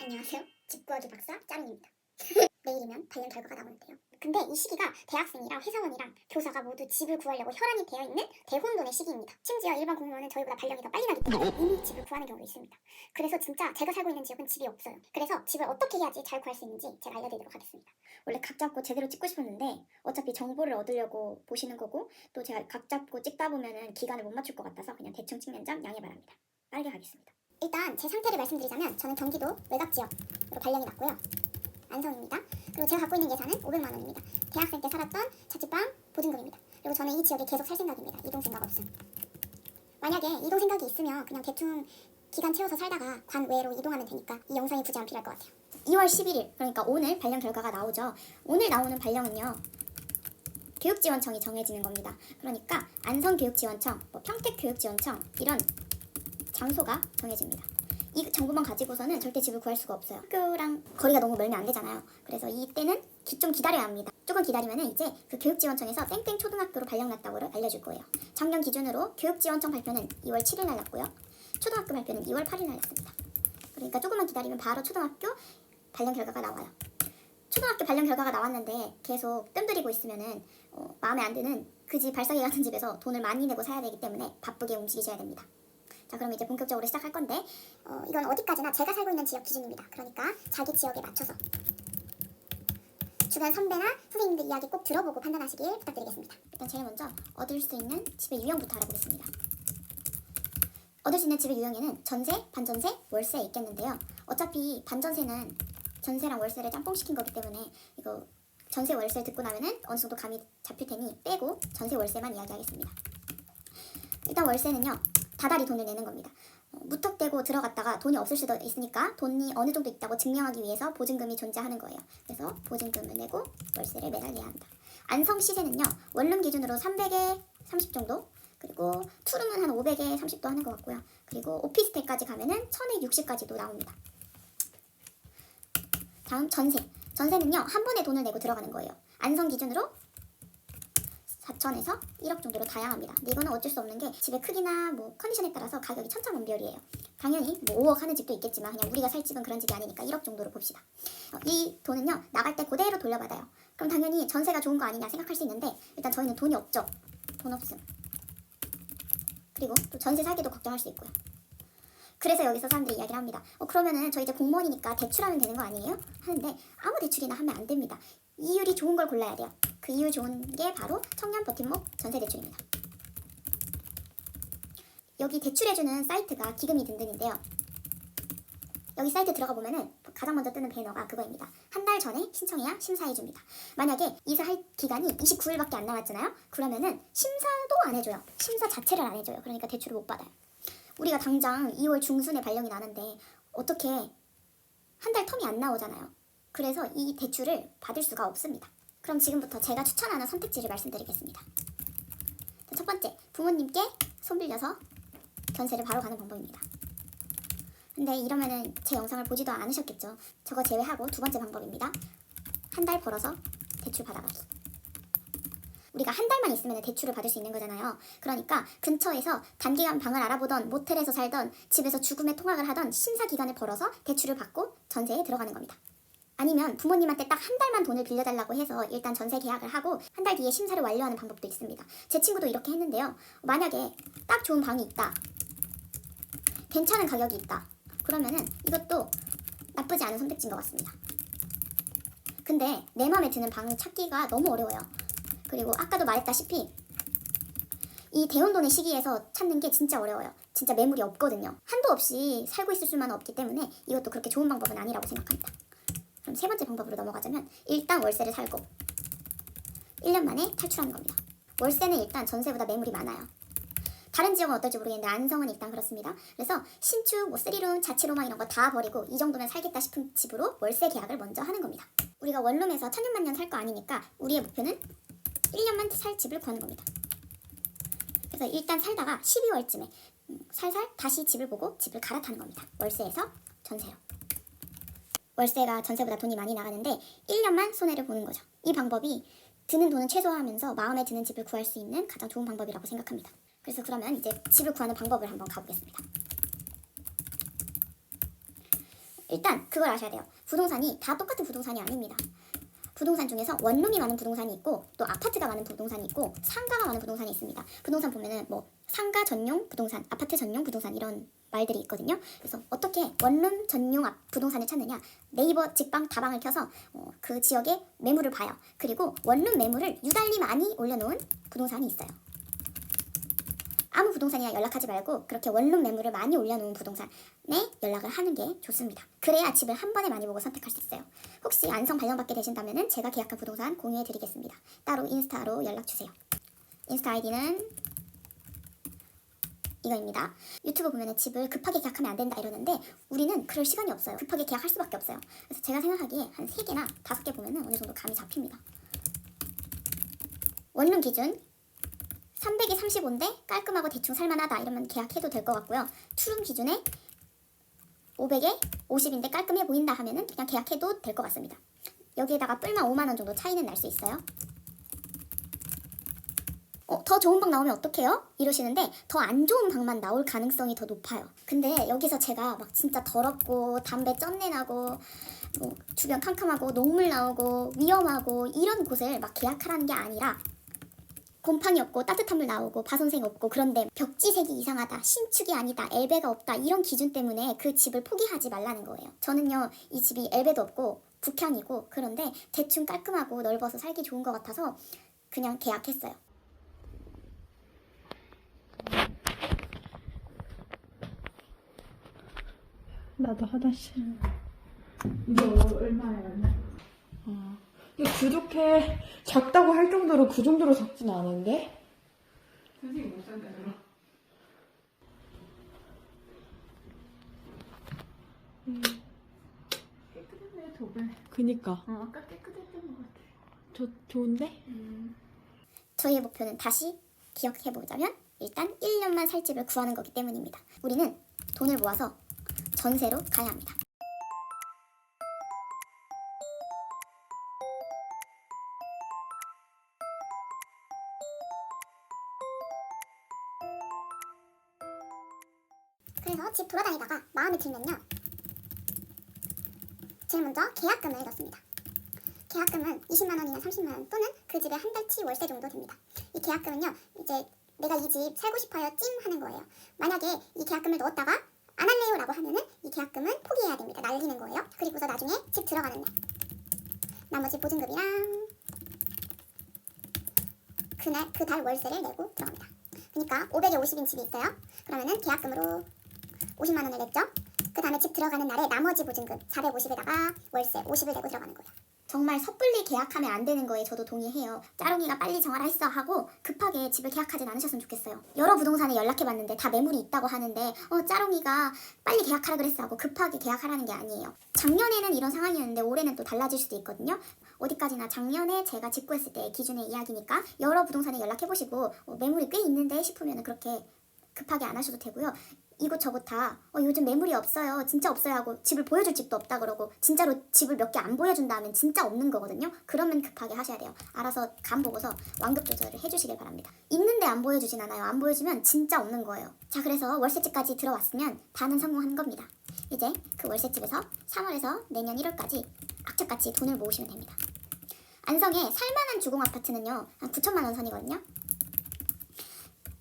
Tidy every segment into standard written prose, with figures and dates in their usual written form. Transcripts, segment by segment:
안녕하세요. 집 구하기 박사 짱입니다. 내일이면 발령 결과가 나오는데요. 근데 이 시기가 대학생이랑 회사원이랑 교사가 모두 집을 구하려고 혈안이 되어 있는 대혼돈의 시기입니다. 심지어 일반 공무원은 저희보다 발령이 더 빨리 나기 때문에 이미 집을 구하는 경우도 있습니다. 그래서 진짜 제가 살고 있는 지역은 집이 없어요. 그래서 집을 어떻게 해야지 잘 구할 수 있는지 제가 알려드리도록 하겠습니다. 원래 각 잡고 제대로 찍고 싶었는데 어차피 정보를 얻으려고 보시는 거고 또 제가 각 잡고 찍다 보면은 기간을 못 맞출 것 같아서 그냥 대충 찍는 점 양해 바랍니다. 빠르게 가겠습니다. 일단 제 상태를 말씀드리자면 저는 경기도 외곽 지역으로 발령이 났고요. 안성입니다. 그리고 제가 갖고 있는 예산은 500만 원입니다. 대학생 때 살았던 자취방 보증금입니다. 그리고 저는 이 지역에 계속 살 생각입니다. 이동 생각 없음. 만약에 이동 생각이 있으면 그냥 대충 기간 채워서 살다가 관 외로 이동하면 되니까 이 영상이 굳이 안 필요할 것 같아요. 2월 11일 그러니까 오늘 발령 결과가 나오죠. 오늘 나오는 발령은요. 교육지원청이 정해지는 겁니다. 그러니까 안성교육지원청, 평택교육지원청 이런 장소가 정해집니다. 이 정보만 가지고서는 절대 집을 구할 수가 없어요. 학교랑 거리가 너무 멀면 안 되잖아요. 그래서 이때는 좀 기다려야 합니다. 조금 기다리면은 이제 그 교육지원청에서 땡땡 초등학교로 발령났다고 알려줄 거예요. 작년 기준으로 교육지원청 발표는 2월 7일 날 났고요. 초등학교 발표는 2월 8일 날 났습니다. 그러니까 조금만 기다리면 바로 초등학교 발령 결과가 나와요. 초등학교 발령 결과가 나왔는데 계속 뜸들이고 있으면은 마음에 안 드는 그 집 발사기 같은 집에서 돈을 많이 내고 사야 되기 때문에 바쁘게 움직이셔야 됩니다. 자, 그럼 이제 본격적으로 시작할 건데 이건 어디까지나 제가 살고 있는 지역 기준입니다. 그러니까 자기 지역에 맞춰서 주변 선배나 선생님들 이야기 꼭 들어보고 판단하시길 부탁드리겠습니다. 일단 제일 먼저 얻을 수 있는 집의 유형부터 알아보겠습니다. 얻을 수 있는 집의 유형에는 전세, 반전세, 월세 있겠는데요. 어차피 반전세는 전세랑 월세를 짬뽕시킨 거기 때문에 이거 전세 월세 듣고 나면은 어느 정도 감이 잡힐 테니 빼고 전세 월세만 이야기하겠습니다. 일단 월세는요. 다달이 돈을 내는 겁니다. 무턱대고 들어갔다가 돈이 없을 수도 있으니까 돈이 어느 정도 있다고 증명하기 위해서 보증금이 존재하는 거예요. 그래서 보증금을 내고 월세를 매달 내야 한다. 안성 시세는요. 원룸 기준으로 300에 30 정도, 그리고 투룸은 한 500에 30도 하는 것 같고요. 그리고 오피스텔까지 가면은 1000에 60까지도 나옵니다. 다음 전세. 전세는요. 한 번에 돈을 내고 들어가는 거예요. 안성 기준으로 4천에서 1억 정도로 다양합니다. 근데 이거는 어쩔 수 없는 게 집의 크기나 컨디션에 따라서 가격이 천차만별이에요. 당연히 5억 하는 집도 있겠지만 그냥 우리가 살 집은 그런 집이 아니니까 1억 정도로 봅시다. 이 돈은요 나갈 때 그대로 돌려받아요. 그럼 당연히 전세가 좋은 거 아니냐 생각할 수 있는데 일단 저희는 돈이 없죠. 돈 없음. 그리고 또 전세 사기도 걱정할 수 있고요. 그래서 여기서 사람들이 이야기를 합니다. 그러면은 저 이제 공무원이니까 대출하면 되는 거 아니에요? 하는데 아무 대출이나 하면 안 됩니다. 이율이 좋은 걸 골라야 돼요. 그 이율 좋은 게 바로 청년 버팀목 전세대출입니다. 여기 대출해주는 사이트가 기금이 든든인데요. 여기 사이트 들어가 보면은 가장 먼저 뜨는 배너가 그거입니다. 한 달 전에 신청해야 심사해줍니다. 만약에 이사할 기간이 29일밖에 안 남았잖아요. 그러면은 심사도 안 해줘요. 심사 자체를 안 해줘요. 그러니까 대출을 못 받아요. 우리가 당장 2월 중순에 발령이 나는데 어떻게 한 달 텀이 안 나오잖아요. 그래서 이 대출을 받을 수가 없습니다. 그럼 지금부터 제가 추천하는 선택지를 말씀드리겠습니다. 첫 번째, 부모님께 손 빌려서 전세를 바로 가는 방법입니다. 근데 이러면은 제 영상을 보지도 않으셨겠죠. 저거 제외하고 두 번째 방법입니다. 한 달 벌어서 대출 받아가기. 우리가 한 달만 있으면 대출을 받을 수 있는 거잖아요. 그러니까 근처에서 단기간 방을 알아보던 모텔에서 살던 집에서 죽음의 통학을 하던 심사 기간을 벌어서 대출을 받고 전세에 들어가는 겁니다. 아니면 부모님한테 딱 한 달만 돈을 빌려달라고 해서 일단 전세 계약을 하고 한 달 뒤에 심사를 완료하는 방법도 있습니다. 제 친구도 이렇게 했는데요. 만약에 딱 좋은 방이 있다. 괜찮은 가격이 있다. 그러면은 이것도 나쁘지 않은 선택지인 것 같습니다. 근데 내 마음에 드는 방을 찾기가 너무 어려워요. 그리고 아까도 말했다시피 이 대혼돈의 시기에서 찾는 게 진짜 어려워요. 진짜 매물이 없거든요. 한도 없이 살고 있을 수만은 없기 때문에 이것도 그렇게 좋은 방법은 아니라고 생각합니다. 그럼 세 번째 방법으로 넘어가자면 일단 월세를 살고 1년 만에 탈출하는 겁니다. 월세는 일단 전세보다 매물이 많아요. 다른 지역은 어떨지 모르겠는데 안성은 일단 그렇습니다. 그래서 신축, 3룸, 자취로망 이런 거 다 버리고 이 정도면 살겠다 싶은 집으로 월세 계약을 먼저 하는 겁니다. 우리가 원룸에서 천년만년 살 거 아니니까 우리의 목표는 1년만 살 집을 구하는 겁니다. 그래서 일단 살다가 12월쯤에 살살 다시 집을 보고 집을 갈아타는 겁니다. 월세에서 전세로. 월세가 전세보다 돈이 많이 나가는데 1년만 손해를 보는 거죠. 이 방법이 드는 돈은 최소화하면서 마음에 드는 집을 구할 수 있는 가장 좋은 방법이라고 생각합니다. 그래서 그러면 이제 집을 구하는 방법을 한번 가보겠습니다. 일단 그걸 아셔야 돼요. 부동산이 다 똑같은 부동산이 아닙니다. 부동산 중에서 원룸이 많은 부동산이 있고 또 아파트가 많은 부동산이 있고 상가가 많은 부동산이 있습니다. 부동산 보면은 뭐 상가 전용 부동산, 아파트 전용 부동산 이런 말들이 있거든요. 그래서 어떻게 원룸 전용 부동산을 찾느냐? 네이버 직방 다방을 켜서 그 지역의 매물을 봐요. 그리고 원룸 매물을 유달리 많이 올려놓은 부동산이 있어요. 아무 부동산이나 연락하지 말고 그렇게 원룸 매물을 많이 올려놓은 부동산에 연락을 하는 게 좋습니다. 그래야 집을 한 번에 많이 보고 선택할 수 있어요. 혹시 안성 발령받게 되신다면 제가 계약한 부동산 공유해드리겠습니다. 따로 인스타로 연락주세요. 인스타 아이디는 이거입니다. 유튜브 보면 집을 급하게 계약하면 안 된다 이러는데 우리는 그럴 시간이 없어요. 급하게 계약할 수밖에 없어요. 그래서 제가 생각하기에 한 3개나 5개 보면 어느 정도 감이 잡힙니다. 원룸 기준 300이 35인데 깔끔하고 대충 살만하다 이러면 계약해도 될 것 같고요. 투룸 기준에 500에 50인데 깔끔해 보인다 하면은 그냥 계약해도 될 것 같습니다. 여기에다가 뿔만 5만 원 정도 차이는 날 수 있어요. 더 좋은 방 나오면 어떡해요? 이러시는데 더 안 좋은 방만 나올 가능성이 더 높아요. 근데 여기서 제가 막 진짜 더럽고 담배 쩐내 나고 뭐 주변 캄캄하고 녹물 나오고 위험하고 이런 곳을 막 계약하라는 게 아니라 곰팡이 없고 따뜻한 물 나오고 파손생 없고 그런데 벽지색이 이상하다, 신축이 아니다, 엘베가 없다 이런 기준 때문에 그 집을 포기하지 말라는 거예요. 저는요 이 집이 엘베도 없고 북향이고 그런데 대충 깔끔하고 넓어서 살기 좋은 것 같아서 그냥 계약했어요. 나도 화장실. 이거 얼마야? 이거 부족해. 작다고 할 정도로 그 정도로 작진 않은데? 선생님 못 산다 그럼. 깨끗하네 도배. 그니까. 아까 깨끗했던 것 같아. 좋은데? 저희의 목표는 다시 기억해보자면 일단 1년만 살 집을 구하는 거기 때문입니다. 우리는 돈을 모아서 전세로 가야 합니다. 그래서 집 돌아다니다가 마음에 들면요. 제일 먼저 계약금을 넣습니다. 계약금은 20만 원이나 30만 원 또는 그 집의 한 달치 월세 정도 됩니다. 이 계약금은요. 이제 내가 이 집 살고 싶어요 찜 하는 거예요. 만약에 이 계약금을 넣었다가 안 할래요 라고 하면은 이 계약금은 포기해야 됩니다. 날리는 거예요. 그리고서 나중에 집 들어가는 날 나머지 보증금이랑 그 달 월세를 내고 들어갑니다. 그러니까 500에 50인 집이 있어요. 그러면은 계약금으로 50만 원을 냈죠. 그 다음에 집 들어가는 날에 나머지 보증금 450에다가 월세 50을 내고 들어가는 거예요. 정말 섣불리 계약하면 안 되는 거에 저도 동의해요. 짜롱이가 빨리 정하라 했어 하고 급하게 집을 계약하진 않으셨으면 좋겠어요. 여러 부동산에 연락해봤는데 다 매물이 있다고 하는데 짜롱이가 빨리 계약하라 그랬어 하고 급하게 계약하라는 게 아니에요. 작년에는 이런 상황이었는데 올해는 또 달라질 수도 있거든요. 어디까지나 작년에 제가 직구했을 때 기준의 이야기니까 여러 부동산에 연락해보시고 매물이 꽤 있는데 싶으면 그렇게 급하게 안 하셔도 되고요. 이곳저곳 다 요즘 매물이 없어요 진짜 없어요 하고 집을 보여줄 집도 없다 그러고 진짜로 집을 몇 개 안 보여준다 하면 진짜 없는 거거든요. 그러면 급하게 하셔야 돼요. 알아서 감 보고서 완급 조절을 해주시길 바랍니다. 있는데 안 보여주진 않아요. 안 보여주면 진짜 없는 거예요. 자, 그래서 월세집까지 들어왔으면 반은 성공한 겁니다. 이제 그 월세집에서 3월에서 내년 1월까지 악착같이 돈을 모으시면 됩니다. 안성에 살만한 주공 아파트는요 한 9천만 원 선이거든요.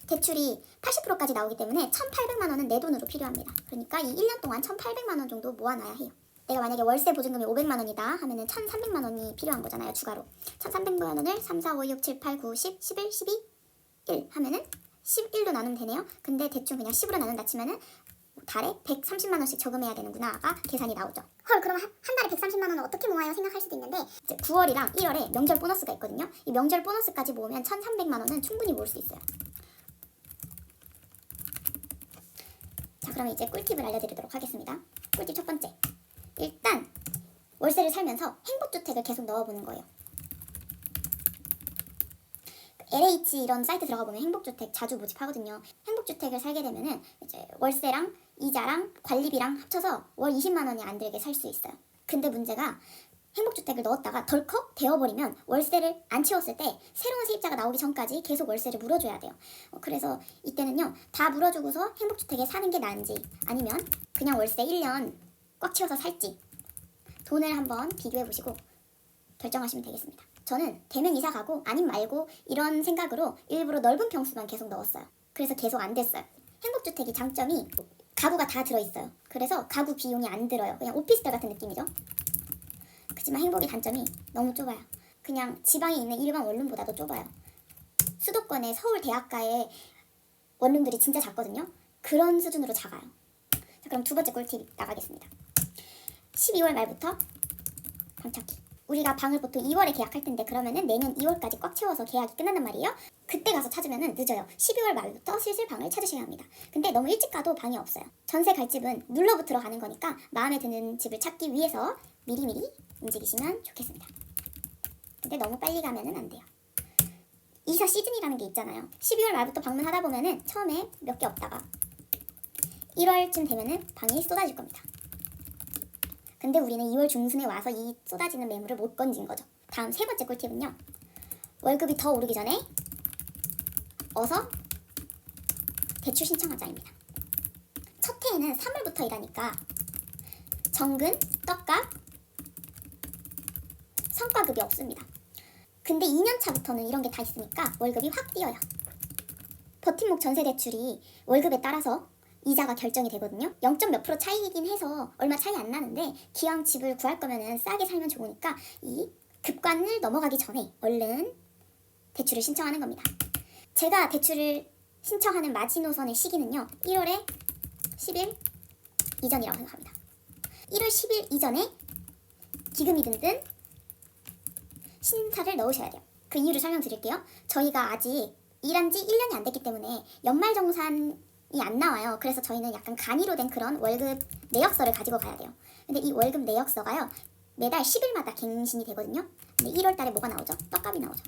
대출이 80%까지 나오기 때문에 1,800만 원은 내 돈으로 필요합니다. 그러니까 이 1년 동안 1,800만 원 정도 모아놔야 해요. 내가 만약에 월세 보증금이 500만 원이다 하면은 1,300만 원이 필요한 거잖아요, 추가로. 1,300만 원을 3, 4, 5, 6, 7, 8, 9, 10, 11, 12, 1 하면은 11로 나누면 되네요. 근데 대충 그냥 10으로 나눈다 치면은 달에 130만 원씩 저금해야 되는구나가 계산이 나오죠. 헐, 그럼 한 달에 130만 원을 어떻게 모아요 생각할 수도 있는데 이제 9월이랑 1월에 명절 보너스가 있거든요. 이 명절 보너스까지 모으면 1,300만 원은 충분히 모을 수 있어요. 자, 그럼 이제 꿀팁을 알려드리도록 하겠습니다. 꿀팁 첫 번째. 일단 월세를 살면서 행복주택을 계속 넣어보는 거예요. LH 이런 사이트 들어가 보면 행복주택 자주 모집하거든요. 행복주택을 살게 되면은 이제 월세랑 이자랑 관리비랑 합쳐서 월 20만 원이 안 들게 살 수 있어요. 근데 문제가 행복주택을 넣었다가 덜컥 되어버리면 월세를 안 채웠을 때 새로운 세입자가 나오기 전까지 계속 월세를 물어줘야 돼요. 그래서 이때는요 다 물어주고서 행복주택에 사는 게 나은지 아니면 그냥 월세 1년 꽉 채워서 살지 돈을 한번 비교해 보시고 결정하시면 되겠습니다. 저는 되면 이사 가고 아님 말고 이런 생각으로 일부러 넓은 평수만 계속 넣었어요. 그래서 계속 안 됐어요. 행복주택이 장점이 가구가 다 들어있어요. 그래서 가구 비용이 안 들어요. 그냥 오피스텔 같은 느낌이죠. 그렇지만 행복의 단점이 너무 좁아요. 그냥 지방에 있는 일반 원룸보다도 좁아요. 수도권의 서울 대학가의 원룸들이 진짜 작거든요. 그런 수준으로 작아요. 자, 그럼 두 번째 꿀팁 나가겠습니다. 12월 말부터 방 찾기. 우리가 방을 보통 2월에 계약할 텐데 그러면은 내년 2월까지 꽉 채워서 계약이 끝난단 말이에요. 그때 가서 찾으면은 늦어요. 12월 말부터 슬슬 방을 찾으셔야 합니다. 근데 너무 일찍 가도 방이 없어요. 전세 갈 집은 눌러붙으러 가는 거니까 마음에 드는 집을 찾기 위해서 미리미리 움직이시면 좋겠습니다. 근데 너무 빨리 가면은 안 돼요. 이사 시즌이라는 게 있잖아요. 12월 말부터 방문하다 보면은 처음에 몇 개 없다가 1월쯤 되면은 방이 쏟아질 겁니다. 근데 우리는 2월 중순에 와서 이 쏟아지는 매물을 못 건진 거죠. 다음 세 번째 꿀팁은요. 월급이 더 오르기 전에 어서 대출 신청하자입니다. 첫 해에는 3월부터 일하니까 정근, 떡값, 성과급이 없습니다. 근데 2년 차부터는 이런 게 다 있으니까 월급이 확 뛰어요. 버팀목 전세 대출이 월급에 따라서 이자가 결정이 되거든요. 0.몇 % 차이긴 해서 얼마 차이 안 나는데 기왕 집을 구할 거면은 싸게 살면 좋으니까 이 급관을 넘어가기 전에 얼른 대출을 신청하는 겁니다. 제가 대출을 신청하는 마지노선의 시기는요. 1월에 10일 이전이라고 생각합니다. 1월 10일 이전에 기금이 든든 신사를 넣으셔야 돼요. 그 이유를 설명드릴게요. 저희가 아직 일한 지 1년이 안 됐기 때문에 연말정산이 안 나와요. 그래서 저희는 약간 간이로 된 그런 월급 내역서를 가지고 가야 돼요. 근데 이 월급 내역서가요. 매달 10일마다 갱신이 되거든요. 근데 1월 달에 뭐가 나오죠? 떡값이 나오죠.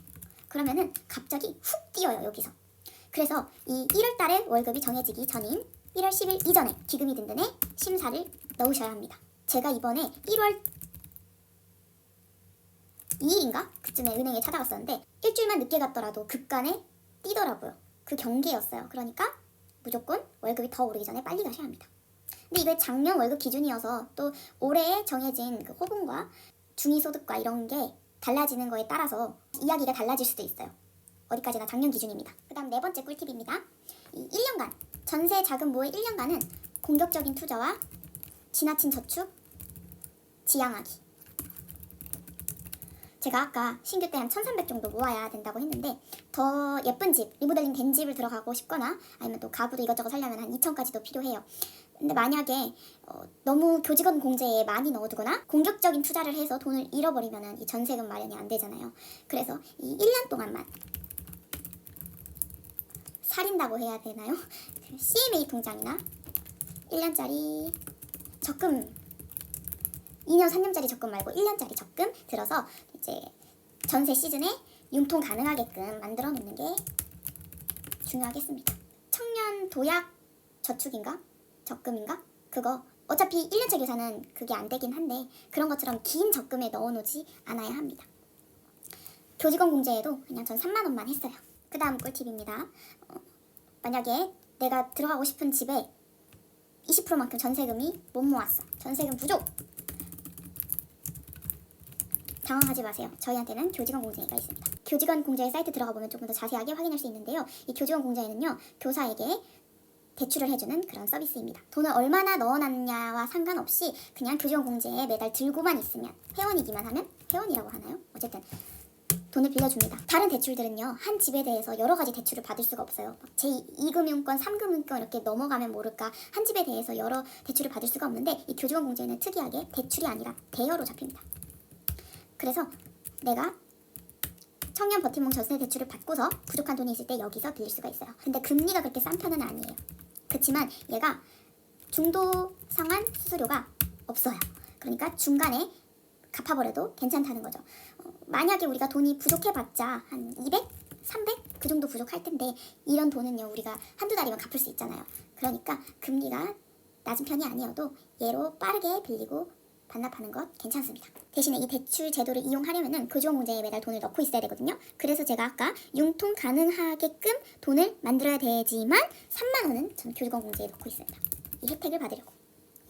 그러면은 갑자기 훅 뛰어요, 여기서. 그래서 이 1월 달에 월급이 정해지기 전인 1월 10일 이전에 기금이 든든에 심사를 넣으셔야 합니다. 제가 이번에 1월 2일인가? 그쯤에 은행에 찾아갔었는데 일주일만 늦게 갔더라도 급간에 뛰더라고요. 그 경계였어요. 그러니까 무조건 월급이 더 오르기 전에 빨리 가셔야 합니다. 근데 이게 작년 월급 기준이어서 또 올해 정해진 그 호봉과 중위소득과 이런 게 달라지는 거에 따라서 이야기가 달라질 수도 있어요. 어디까지나 작년 기준입니다. 그 다음 네 번째 꿀팁입니다. 이 1년간 전세 자금 모의 1년간은 공격적인 투자와 지나친 저축, 지양하기. 제가 아까 신규 때 한 1,300 정도 모아야 된다고 했는데 더 예쁜 집, 리모델링 된 집을 들어가고 싶거나 아니면 또 가구도 이것저것 살려면 한 2,000까지도 필요해요. 근데 만약에 너무 교직원 공제에 많이 넣어두거나 공격적인 투자를 해서 돈을 잃어버리면 이 전세금 마련이 안 되잖아요. 그래서 이 1년 동안만 살인다고 해야 되나요? CMA 통장이나 1년짜리 적금 2년, 3년짜리 적금 말고 1년짜리 적금 들어서 이제 전세 시즌에 융통 가능하게끔 만들어 놓는 게 중요하겠습니다. 청년 도약 저축인가? 적금인가? 그거 어차피 1년차 교사는 그게 안 되긴 한데 그런 것처럼 긴 적금에 넣어 놓지 않아야 합니다. 교직원 공제에도 그냥 전 3만 원만 했어요. 그 다음 꿀팁입니다. 만약에 내가 들어가고 싶은 집에 20%만큼 전세금이 못 모았어. 전세금 부족! 당황하지 마세요. 저희한테는 교직원 공제가 있습니다. 교직원 공제 사이트 들어가 보면 조금 더 자세하게 확인할 수 있는데요. 이 교직원 공제에는요. 교사에게 대출을 해주는 그런 서비스입니다. 돈을 얼마나 넣어놨냐와 상관없이 그냥 교직원 공제에 매달 들고만 있으면 회원이기만 하면 회원이라고 하나요? 어쨌든 돈을 빌려줍니다. 다른 대출들은요. 한 집에 대해서 여러 가지 대출을 받을 수가 없어요. 제2금융권, 3금융권 이렇게 넘어가면 모를까 한 집에 대해서 여러 대출을 받을 수가 없는데 이 교직원 공제는 특이하게 대출이 아니라 대여로 잡힙니다. 그래서 내가 청년 버팀목 전세 대출을 받고서 부족한 돈이 있을 때 여기서 빌릴 수가 있어요. 근데 금리가 그렇게 싼 편은 아니에요. 그렇지만 얘가 중도 상환 수수료가 없어요. 그러니까 중간에 갚아버려도 괜찮다는 거죠. 만약에 우리가 돈이 부족해봤자 한 200? 300? 그 정도 부족할 텐데 이런 돈은요 우리가 한두 달이면 갚을 수 있잖아요. 그러니까 금리가 낮은 편이 아니어도 얘로 빠르게 빌리고 반납하는 것 괜찮습니다. 대신에 이 대출 제도를 이용하려면 교직원 공제에 매달 돈을 넣고 있어야 되거든요. 그래서 제가 아까 융통 가능하게끔 돈을 만들어야 되지만 3만 원은 저는 교직원 공제에 넣고 있습니다. 이 혜택을 받으려고.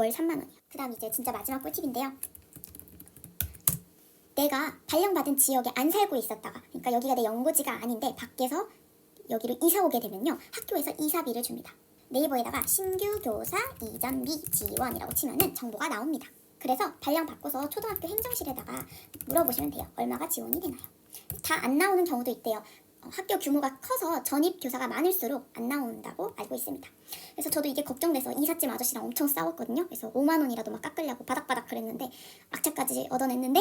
월 3만 원이요. 그 다음 이제 진짜 마지막 꿀팁인데요. 내가 발령받은 지역에 안 살고 있었다가, 그러니까 여기가 내 연고지가 아닌데 밖에서 여기로 이사 오게 되면요, 학교에서 이사비를 줍니다. 네이버에다가 신규 교사 이전비 지원이라고 치면은 정보가 나옵니다. 그래서 발령 받고서 초등학교 행정실에다가 물어보시면 돼요. 얼마가 지원이 되나요? 다 안 나오는 경우도 있대요. 학교 규모가 커서 전입 교사가 많을수록 안 나온다고 알고 있습니다. 그래서 저도 이게 걱정돼서 이삿짐 아저씨랑 엄청 싸웠거든요. 그래서 5만 원이라도 막 깎으려고 바닥바닥 그랬는데 악착까지 얻어냈는데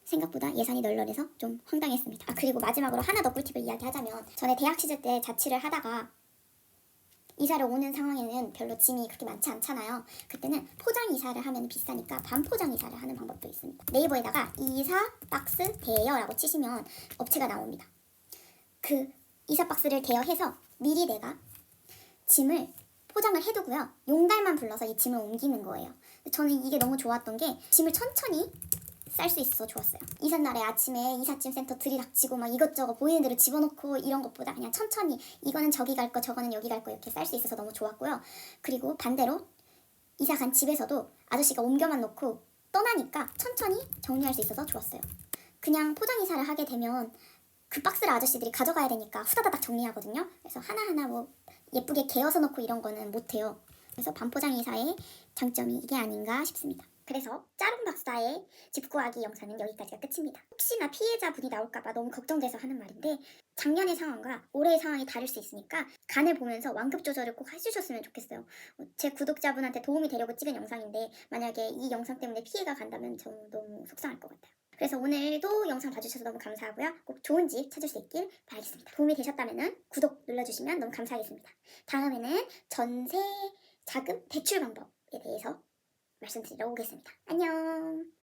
생각보다 예산이 널널해서 좀 황당했습니다. 그리고 마지막으로 하나 더 꿀팁을 이야기하자면, 전에 대학 시절 때 자취를 하다가 이사를 오는 상황에는 별로 짐이 그렇게 많지 않잖아요. 그때는 포장 이사를 하면 비싸니까 반포장 이사를 하는 방법도 있습니다. 네이버에다가 이사 박스 대여라고 치시면 업체가 나옵니다. 그 이사 박스를 대여해서 미리 내가 짐을 포장을 해두고요, 용달만 불러서 이 짐을 옮기는 거예요. 저는 이게 너무 좋았던 게 짐을 천천히 쌀 수 있어서 좋았어요. 이삿날에 아침에 이삿짐 센터 들이닥치고 막 이것저것 보이는 대로 집어넣고 이런 것보다 그냥 천천히 이거는 저기 갈 거 저거는 여기 갈 거 이렇게 쌀 수 있어서 너무 좋았고요. 그리고 반대로 이사 간 집에서도 아저씨가 옮겨만 놓고 떠나니까 천천히 정리할 수 있어서 좋았어요. 그냥 포장 이사를 하게 되면 그 박스를 아저씨들이 가져가야 되니까 후다다닥 정리하거든요. 그래서 하나하나 뭐 예쁘게 개어서 넣고 이런 거는 못해요. 그래서 반포장 이사의 장점이 이게 아닌가 싶습니다. 그래서 짜롱박사의 집 구하기 영상은 여기까지가 끝입니다. 혹시나 피해자분이 나올까봐 너무 걱정돼서 하는 말인데, 작년의 상황과 올해의 상황이 다를 수 있으니까 간을 보면서 완급 조절을 꼭 해주셨으면 좋겠어요. 제 구독자분한테 도움이 되려고 찍은 영상인데 만약에 이 영상 때문에 피해가 간다면 저 너무 속상할 것 같아요. 그래서 오늘도 영상 봐주셔서 너무 감사하고요. 꼭 좋은 집 찾을 수 있길 바라겠습니다. 도움이 되셨다면 구독 눌러주시면 너무 감사하겠습니다. 다음에는 전세 자금 대출 방법에 대해서 말씀드리러 오겠습니다. 안녕.